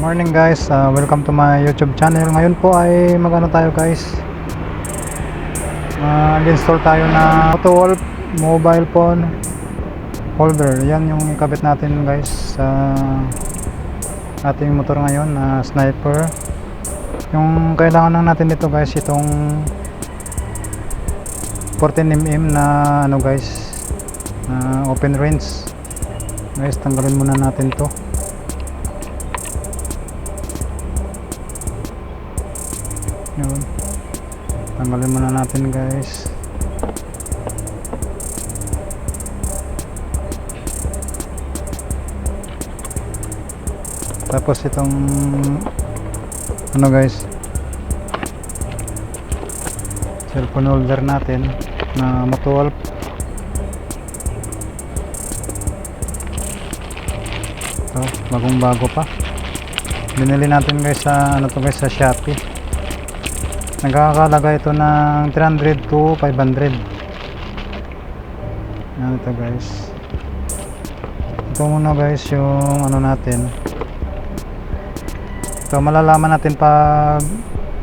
Morning guys, welcome to my YouTube channel. Ngayon po ay magano tayo guys, install tayo na AutoWolf mobile phone holder. Yan yung ikabit natin guys sa ating motor ngayon na Sniper. Yung kailangan lang natin dito guys, itong 14mm na ano guys, na open range guys. Tanggalin muna natin to. Yun. Tanggalin muna natin guys. Tapos itong ano guys, cellphone holder natin na AutoWolf. Ito, bagong bago pa. Binili natin guys sa ano to guys, sa Shopee. Nagkakalaga ito ng 300 to 500. Yan ito guys. Ito muna guys yung ano natin. Ito malalaman natin pag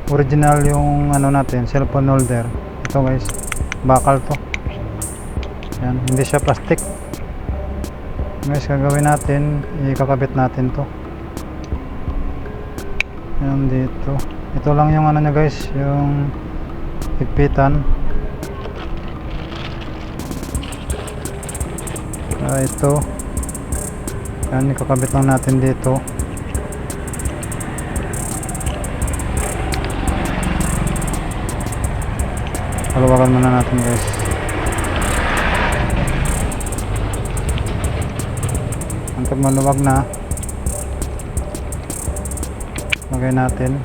original yung ano natin, cellphone holder. Ito guys, bakal to. Yan, hindi siya plastic. Guys, gagawin natin, ikakabit natin to. Yan dito. Ito lang yung ano niya guys, yung higpitan. Ito. Yan, ikakabit lang natin dito. Haluwakan muna natin guys. Hanggang maluwag na, lagay natin.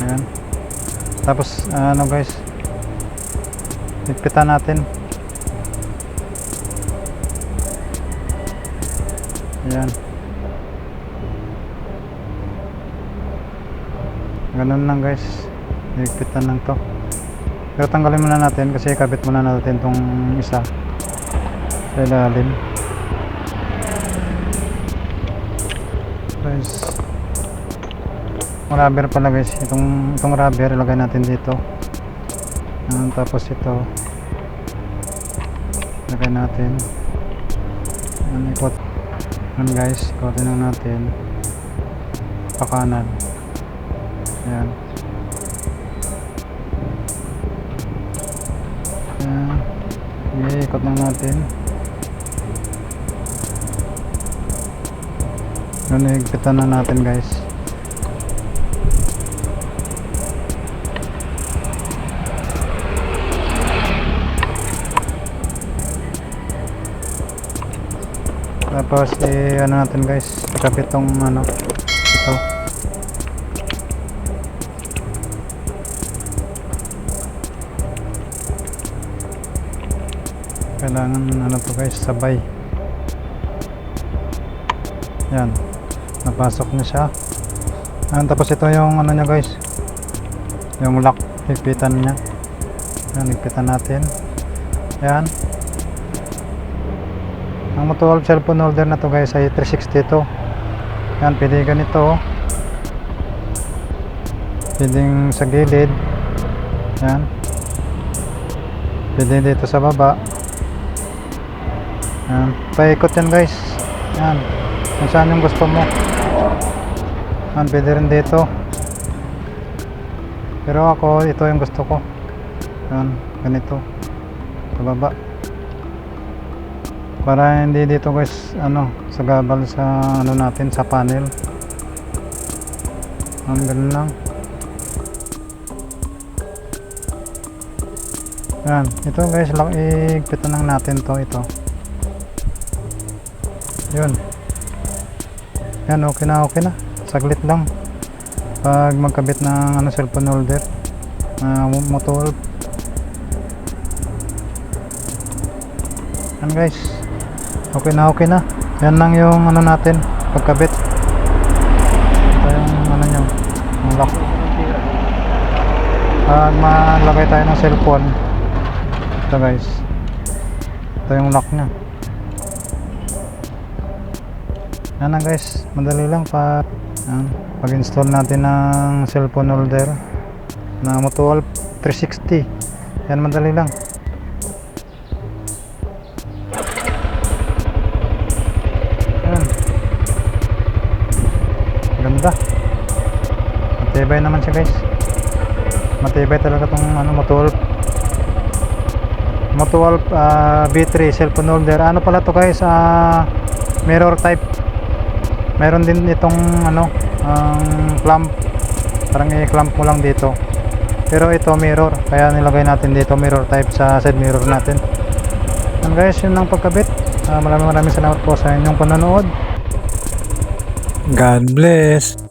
Ayan. Tapos ano guys, higpitan natin. Ayan. Ganun lang guys, higpitan lang to. Pero tanggalin muna natin kasi kabit muna natin tong isa sa ilalim guys. Rubber pala guys, itong rubber ilagay natin dito. Tapos ito ilagay natin. Ikot guys, ikotin lang natin pa kanan. Ayan. Ikot lang natin. Higpitan na natin guys. Tapos ano natin guys, ikabit tong ano, ito. Kailangan ano to guys, sabay. Yan, napasok na siya. Tapos ito yung ano nya guys, yung lock, higpitan nya. Yan, higpitan natin. Yan. Ang AutoWolf cellphone holder na to guys ay 360 to. Yan, pwede ganito, pwedeng sa gilid. Yan, pwede dito sa baba. Yan, paikot yan guys. Yan, kung saan yung gusto mo. Yan, pwede rin dito, pero ako ito yung gusto ko. Yan, ganito sa baba, para hindi dito guys ano, sagabal sa ano natin, sa panel. Ganun lang. Yan, ito guys lang, igpitan lang natin to, ito. Yun. Yan, okay na, okay na. Saglit lang pag magkabit ng ano, cellphone holder AutoWolf. Yan guys, okay na, okay na. Yan lang yung ano natin, pagkabit. Ito yung ano nyo, yung lock. Pag malagay tayo ng cellphone, ito guys, ito yung lock nya. Yan na guys, madali lang pag-install natin ng cellphone holder na Motowolf 360. Yan, madali lang. Yan. Ganda. Matibay naman siya guys. Matibay talaga tong Motowolf B3 cellphone holder. Ano pala to guys, mirror type. Mayroon din itong clamp, parang i-clamp mo lang dito, pero ito mirror, kaya nilagay natin dito mirror type sa side mirror natin. And guys, yun ang pagkabit. Maraming salamat po sa inyong panonood. God bless.